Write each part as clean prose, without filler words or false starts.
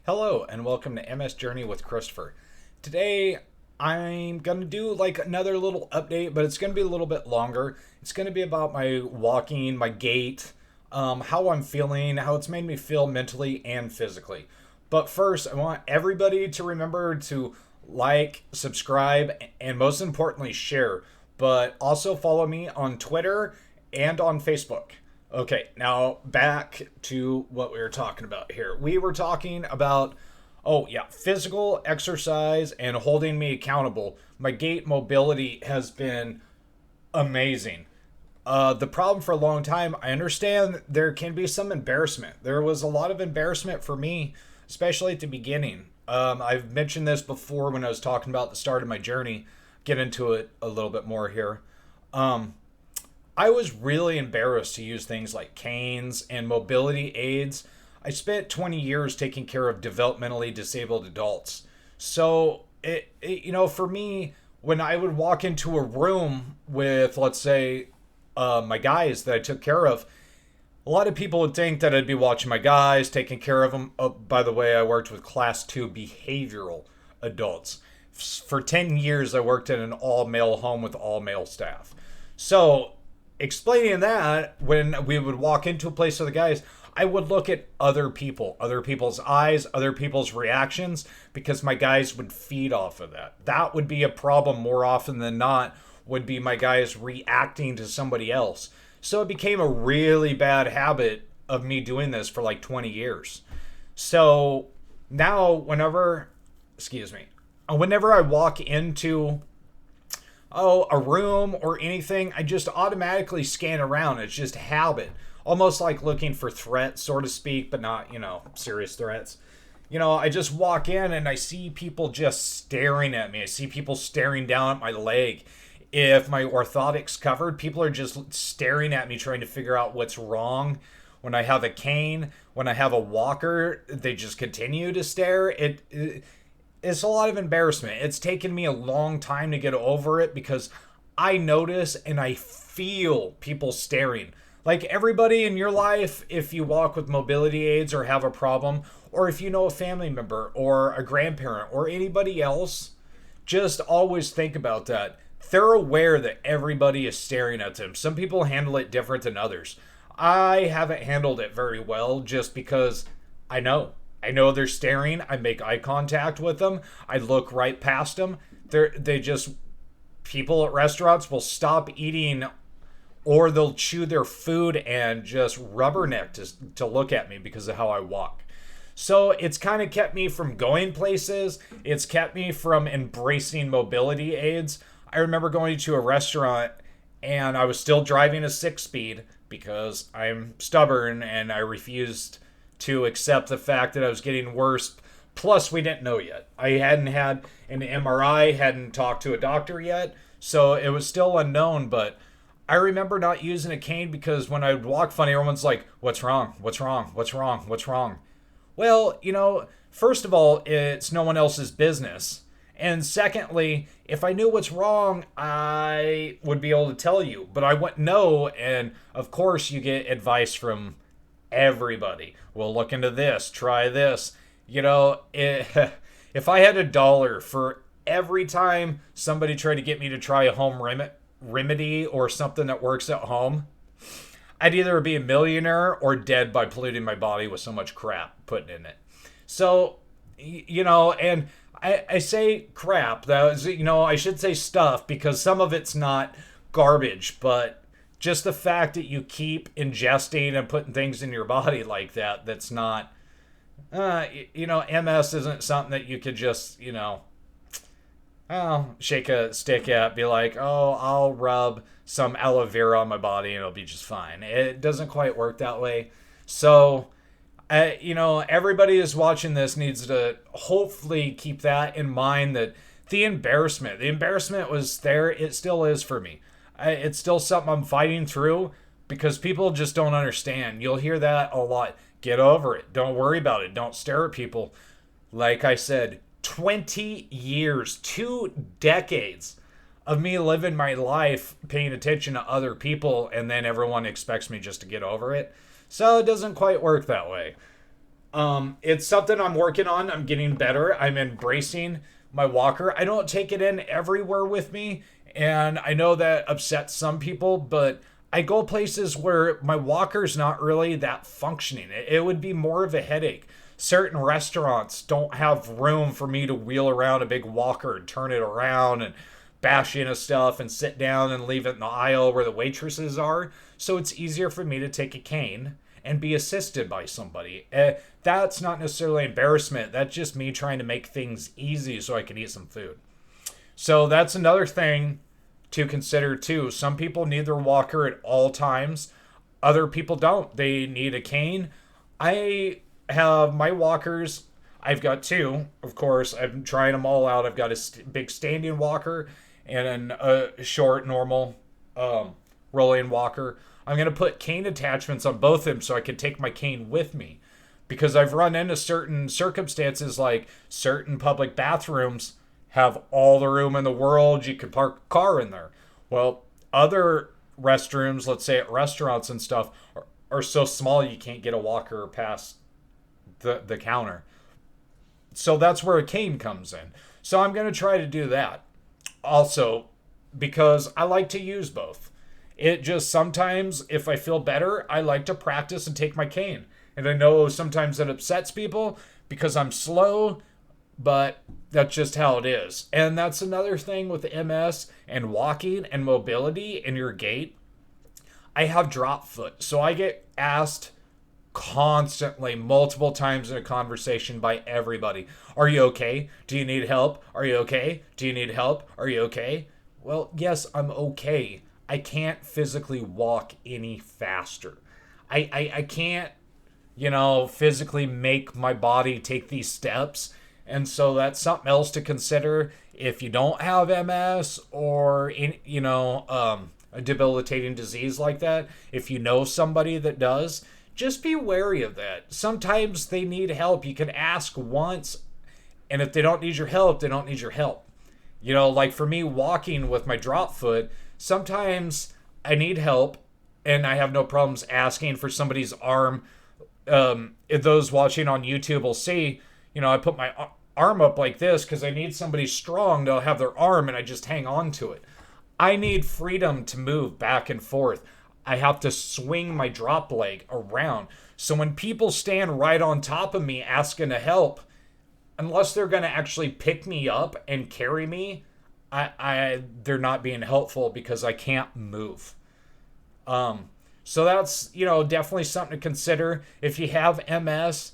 Hello and welcome to MS Journey with Christopher. Today I'm going to do like another little update, but it's going to be a little bit longer. It's going to be about my walking, my gait, how I'm feeling, how it's made me feel mentally and physically. But first, I want everybody to remember to like, subscribe, and most importantly, share. But also follow me on Twitter and on Facebook. Okay, now back to what we were talking about here. We were talking about, oh yeah, physical exercise and holding me accountable. My gait mobility has been amazing. The problem for a long time, I understand there can be some embarrassment. There was a lot of embarrassment for me, especially at the beginning. I've mentioned this before when I was talking about the start of my journey. Get into it a little bit more here. Um, I was really embarrassed to use things like canes and mobility aids. I spent 20 years taking care of developmentally disabled adults. So, for me, when I would walk into a room with, let's say, my guys that I took care of, a lot of people would think that I'd be watching my guys, taking care of them. Oh, by the way, I worked with class 2 behavioral adults. For 10 years, I worked in an all male home with all male staff. So, explaining that, when we would walk into a place with the guys, I would look at other people, other people's eyes, other people's reactions, because my guys would feed off of that. That would be a problem more often than not, would be my guys reacting to somebody else. So it became a really bad habit of me doing this for like 20 years. So now, whenever I walk into a room or anything, I just automatically scan around. It's just habit. Almost like looking for threats, so to speak, but not, serious threats. I just walk in and I see people just staring at me. I see people staring down at my leg. If my orthotics covered, people are just staring at me trying to figure out what's wrong. When I have a cane, when I have a walker, they just continue to stare. It's a lot of embarrassment. It's taken me a long time to get over it because I notice and I feel people staring. Like everybody in your life, if you walk with mobility aids or have a problem, or if you know a family member or a grandparent or anybody else, just always think about that. They're aware that everybody is staring at them. Some people handle it different than others. I haven't handled it very well just because I know. I know they're staring. I make eye contact with them. I look right past them. People at restaurants will stop eating or they'll chew their food and just rubberneck to look at me because of how I walk. So it's kind of kept me from going places. It's kept me from embracing mobility aids. I remember going to a restaurant and I was still driving a 6-speed because I'm stubborn and I refused to accept the fact that I was getting worse. Plus, we didn't know yet. I hadn't had an MRI, hadn't talked to a doctor yet, so it was still unknown. But I remember not using a cane because when I would walk funny, everyone's like, "What's wrong? What's wrong? What's wrong? What's wrong?" Well, first of all, it's no one else's business. And secondly, if I knew what's wrong, I would be able to tell you. But I wouldn't know. And of course, you get advice from everybody. Well, look into this, try this. If I had $1 for every time somebody tried to get me to try a home remedy or something that works at home, I'd either be a millionaire or dead by polluting my body with so much crap putting in it. So, and I say crap. That was, I should say stuff because some of it's not garbage, but just the fact that you keep ingesting and putting things in your body like that, that's not, MS isn't something that you could just, shake a stick at, be like, oh, I'll rub some aloe vera on my body and it'll be just fine. It doesn't quite work that way. So, everybody who's watching this needs to hopefully keep that in mind, that the embarrassment was there. It still is for me. It's still something I'm fighting through because people just don't understand. You'll hear that a lot. Get over it. Don't worry about it. Don't stare at people. Like I said, 20 years, 2 decades of me living my life paying attention to other people, and then everyone expects me just to get over it. So it doesn't quite work that way. It's something I'm working on. I'm getting better. I'm embracing my walker. I don't take it in everywhere with me, and I know that upsets some people, but I go places where my walker's not really that functioning. It would be more of a headache. Certain restaurants don't have room for me to wheel around a big walker and turn it around and bash into stuff and sit down and leave it in the aisle where the waitresses are. So it's easier for me to take a cane and be assisted by somebody. That's not necessarily embarrassment. That's just me trying to make things easy so I can eat some food. So that's another thing to consider too. Some people need their walker at all times. Other people don't. They need a cane. I have my walkers. I've got two, of course. I'm trying them all out. I've got a big standing walker and a short, normal rolling walker. I'm going to put cane attachments on both of them so I can take my cane with me. Because I've run into certain circumstances like certain public bathrooms have all the room in the world. You could park a car in there. Well, other restrooms, let's say at restaurants and stuff, are so small you can't get a walker past the counter. So that's where a cane comes in. So I'm going to try to do that. Also, because I like to use both. It just sometimes, if I feel better, I like to practice and take my cane. And I know sometimes that upsets people because I'm slow, but that's just how it is. And that's another thing with MS and walking and mobility in your gait. I have drop foot. So I get asked constantly, multiple times in a conversation by everybody, are you okay? Do you need help? Are you okay? Do you need help? Are you okay? Well, yes, I'm okay. I can't physically walk any faster. I can't, physically make my body take these steps. And so that's something else to consider if you don't have MS or, a debilitating disease like that. If you know somebody that does, just be wary of that. Sometimes they need help. You can ask once, and if they don't need your help, they don't need your help. Like for me walking with my drop foot, sometimes I need help and I have no problems asking for somebody's arm. If those watching on YouTube will see, I put my arm up like this because I need somebody strong to have their arm and I just hang on to it. I need freedom to move back and forth. I have to swing my drop leg around. So when people stand right on top of me asking to help, unless they're going to actually pick me up and carry me, they're not being helpful because I can't move. So that's, definitely something to consider. If you have MS,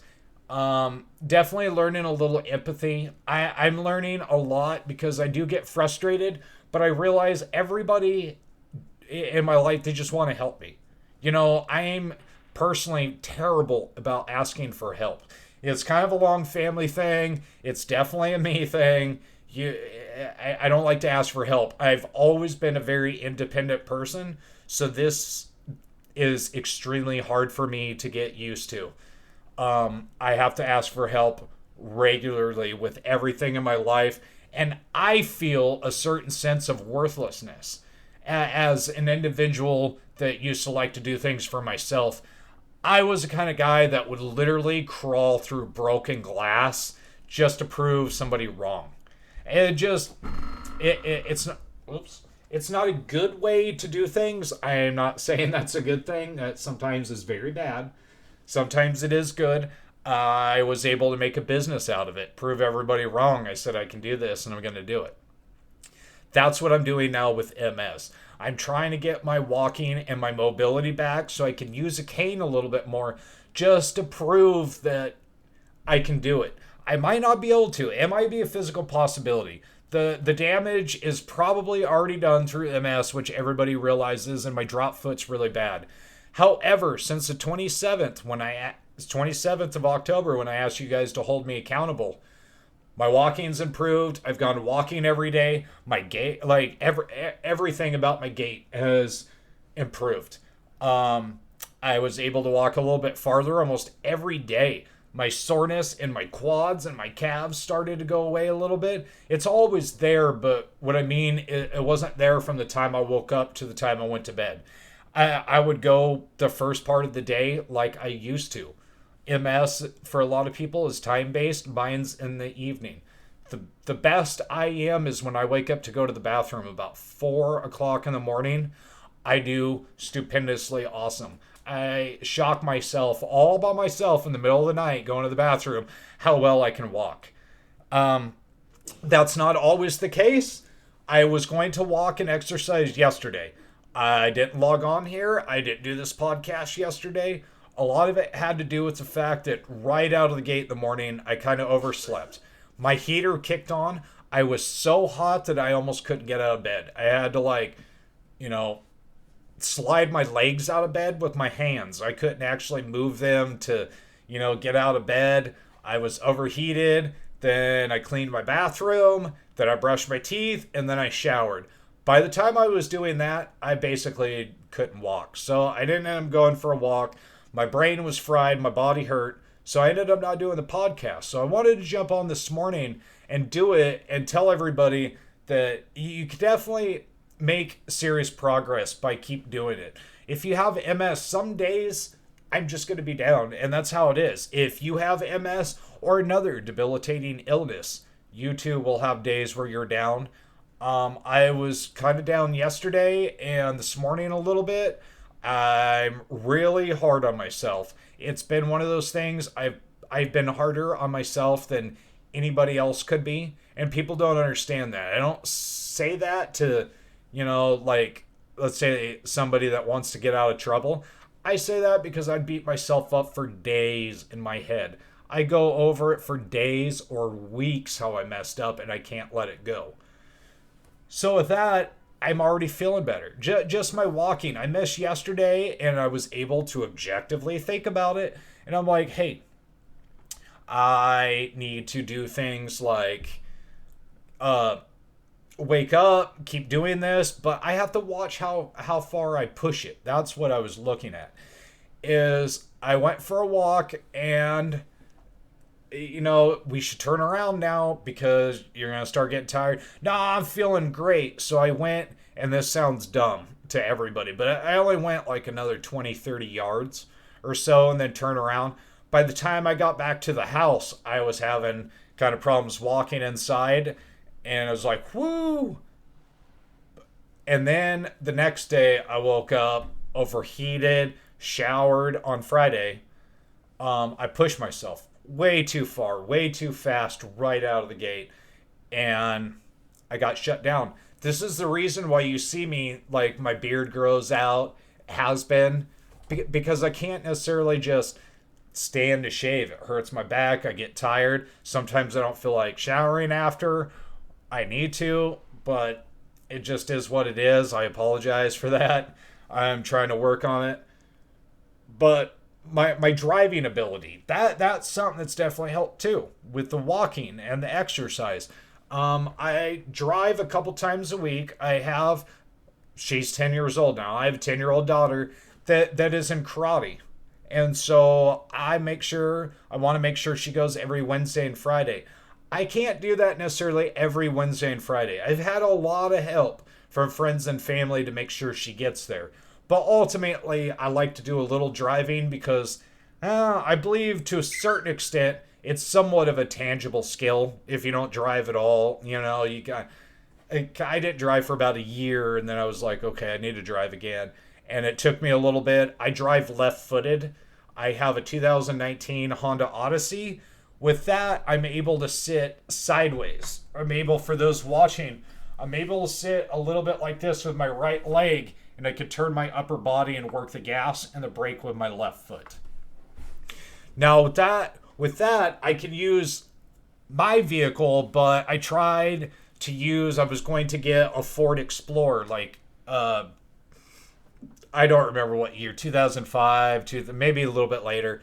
definitely learning a little empathy. I'm learning a lot because I do get frustrated, but I realize everybody in my life, they just want to help me. I'm personally terrible about asking for help. It's kind of a long family thing. It's definitely a me thing. I don't like to ask for help. I've always been a very independent person, so this is extremely hard for me to get used to. I have to ask for help regularly with everything in my life, and I feel a certain sense of worthlessness as an individual that used to like to do things for myself. I was the kind of guy that would literally crawl through broken glass just to prove somebody wrong. It's not, it's not a good way to do things. I am not saying that's a good thing. That sometimes is very bad. Sometimes it is good. I was able to make a business out of it, prove everybody wrong. I said I can do this and I'm going to do it. That's what I'm doing now with MS. I'm trying to get my walking and my mobility back so I can use a cane a little bit more just to prove that I can do it. I might not be able to. It might be a physical possibility. The damage is probably already done through MS, which everybody realizes, and my drop foot's really bad. However, since the 27th of October, when I asked you guys to hold me accountable, my walking's improved. I've gone walking every day. My gait, everything about my gait has improved. I was able to walk a little bit farther almost every day. My soreness in my quads and my calves started to go away a little bit. It's always there, but what I mean, it wasn't there from the time I woke up to the time I went to bed. I would go the first part of the day like I used to. MS for a lot of people is time based. Mine's in the evening. The best I am is when I wake up to go to the bathroom about 4 o'clock in the morning. I do stupendously awesome. I shock myself all by myself in the middle of the night going to the bathroom how well I can walk. Um, that's not always the case. I was going to walk and exercise yesterday. I didn't log on here. I didn't do this podcast yesterday. A lot of it had to do with the fact that right out of the gate in the morning, I kind of overslept. My heater kicked on. I was so hot that I almost couldn't get out of bed. I had to, like, you know, slide my legs out of bed with my hands. I couldn't actually move them to, get out of bed. I was overheated. Then I cleaned my bathroom. Then I brushed my teeth. And then I showered. By the time I was doing that, I basically couldn't walk. So I didn't end up going for a walk. My brain was fried. My body hurt. So I ended up not doing the podcast. So I wanted to jump on this morning and do it and tell everybody that you could definitely make serious progress by keep doing it. If you have MS, some days I'm just going to be down, and that's how it is. If you have MS or another debilitating illness, you too will have days where you're down. I was kind of down yesterday and this morning a little bit. I'm really hard on myself. It's been one of those things. I've been harder on myself than anybody else could be, and people don't understand that. I don't say that to, like, let's say somebody that wants to get out of trouble. I say that because I beat myself up for days in my head. I go over it for days or weeks how I messed up, and I can't let it go. So with that, I'm already feeling better. Just my walking. I missed yesterday, and I was able to objectively think about it. And I'm like, hey, I need to do things like wake up, keep doing this, but I have to watch how far I push it. That's what I was looking at. Is I went for a walk, and we should turn around now because you're going to start getting tired. No, I'm feeling great. So I went, and this sounds dumb to everybody, but I only went like another 20, 30 yards or so and then turn around. By the time I got back to the house, I was having kind of problems walking inside, and I was like, whoo. And then the next day, I woke up overheated, showered on Friday. I pushed myself way too far, way too fast right out of the gate, and I got shut down. This is the reason why you see me, like, my beard grows out, has been, because I can't necessarily just stand to shave. It hurts my back. I get tired. Sometimes I don't feel like showering after. I need to, but it just is what it is. I apologize for that. I'm trying to work on it. But my driving ability, that's something that's definitely helped too with the walking and the exercise. I drive a couple times a week. She's 10 years old now. I have a 10-year-old daughter that is in karate. And so I want to make sure she goes every Wednesday and Friday. I can't do that necessarily every Wednesday and Friday. I've had a lot of help from friends and family to make sure she gets there. But ultimately, I like to do a little driving because I believe to a certain extent it's somewhat of a tangible skill. If you don't drive at all, I didn't drive for about a year, and then I was like, okay, I need to drive again. And it took me a little bit. I drive left-footed. I have a 2019 Honda Odyssey. With that, I'm able to sit sideways. For those watching, I'm able to sit a little bit like this with my right leg, and I could turn my upper body and work the gas and the brake with my left foot. Now, with that, I can use my vehicle, but I was going to get a Ford Explorer, I don't remember what year, 2005, maybe a little bit later.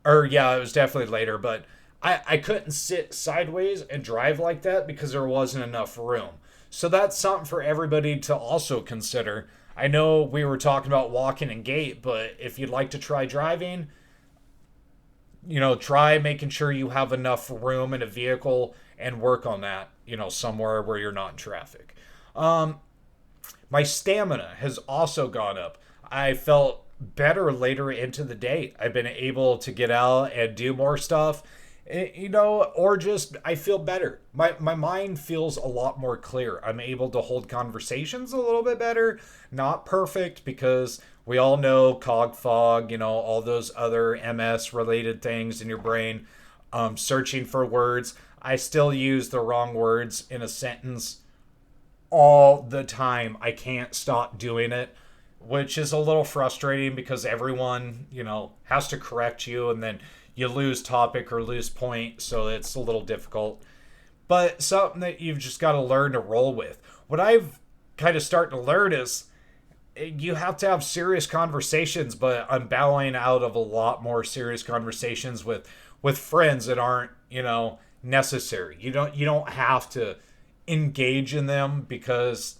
Or yeah, it was definitely later, but I couldn't sit sideways and drive like that because there wasn't enough room. So that's something for everybody to also consider. I know we were talking about walking and gait, but if you'd like to try driving, try making sure you have enough room in a vehicle and work on that, somewhere where you're not in traffic. My stamina has also gone up. I felt better later into the day. I've been able to get out and do more stuff, you know, or just I feel better. My mind feels a lot more clear. I'm able to hold conversations a little bit better. Not perfect because we all know cog fog, you know, all those other MS related things in your brain. Searching for words. I still use the wrong words in a sentence all the time. I can't stop doing it, which is a little frustrating because everyone, you know, has to correct you and then you lose topic or lose point, so it's a little difficult. But something that you've just got to learn to roll with. What I've kind of starting to learn is you have to have serious conversations, but I'm bowing out of a lot more serious conversations with friends that aren't, you know, necessary. You don't have to engage in them because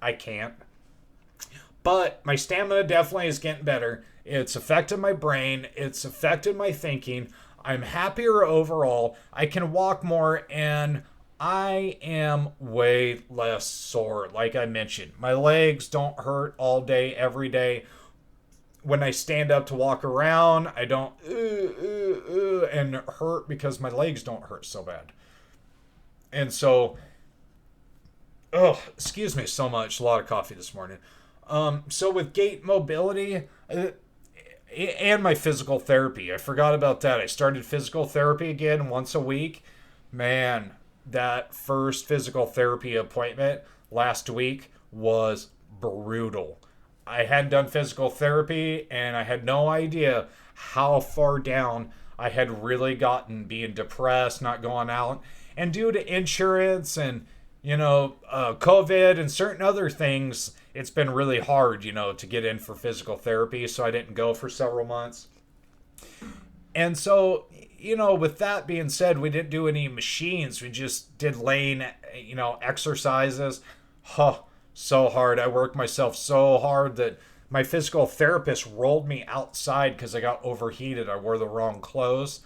I can't. But my stamina definitely is getting better. It's affected my brain, it's affected my thinking. I'm happier overall. I can walk more and I am way less sore. Like I mentioned, my legs don't hurt all day, every day. When I stand up to walk around, I don't and hurt because my legs don't hurt so bad. And so, oh, excuse me so much. A lot of coffee this morning. So with gait mobility and my physical therapy, I forgot about that. I started physical therapy again once a week. Man, that first physical therapy appointment last week was brutal. I hadn't done physical therapy and I had no idea how far down I had really gotten being depressed, not going out. And due to insurance and, you know, COVID and certain other things, it's been really hard, you know, to get in for physical therapy. So I didn't go for several months. And so, you know, with that being said, we didn't do any machines. We just did laying, you know, exercises. Huh, so hard. I worked myself so hard that my physical therapist rolled me outside because I got overheated. I wore the wrong clothes.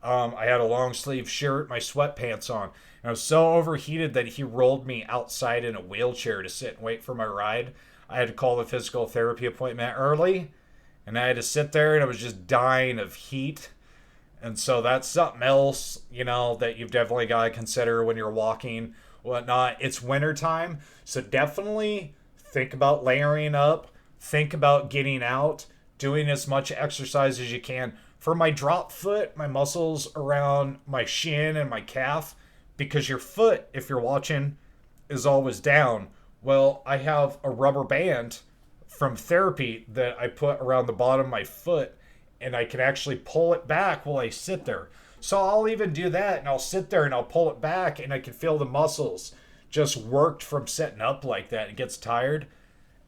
I had a long sleeve shirt, my sweatpants on. And I was so overheated that he rolled me outside in a wheelchair to sit and wait for my ride. I had to call the physical therapy appointment early. And I had to sit there and I was just dying of heat. And so that's something else, you know, that you've definitely got to consider when you're walking, whatnot. It's wintertime, so definitely think about layering up, think about getting out, doing as much exercise as you can. For my drop foot, my muscles around my shin and my calf, because your foot, if you're watching, is always down. Well, I have a rubber band from therapy that I put around the bottom of my foot and I can actually pull it back while I sit there. So I'll even do that and I'll sit there and I'll pull it back and I can feel the muscles just worked from sitting up like that. It gets tired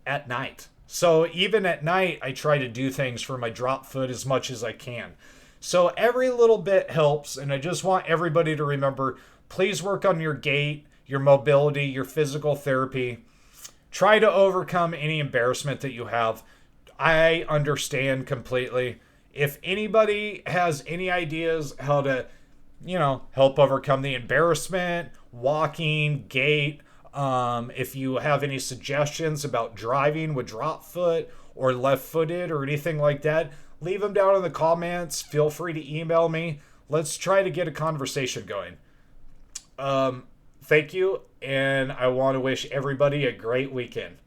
at night. So even at night, I try to do things for my drop foot as much as I can. So every little bit helps. And I just want everybody to remember, please work on your gait, your mobility, your physical therapy. Try to overcome any embarrassment that you have. I understand completely. If anybody has any ideas how to, you know, help overcome the embarrassment, walking, gait, if you have any suggestions about driving with drop foot or left footed or anything like that, leave them down in the comments. Feel free to email me. Let's try to get a conversation going. Thank you, and I want to wish everybody a great weekend.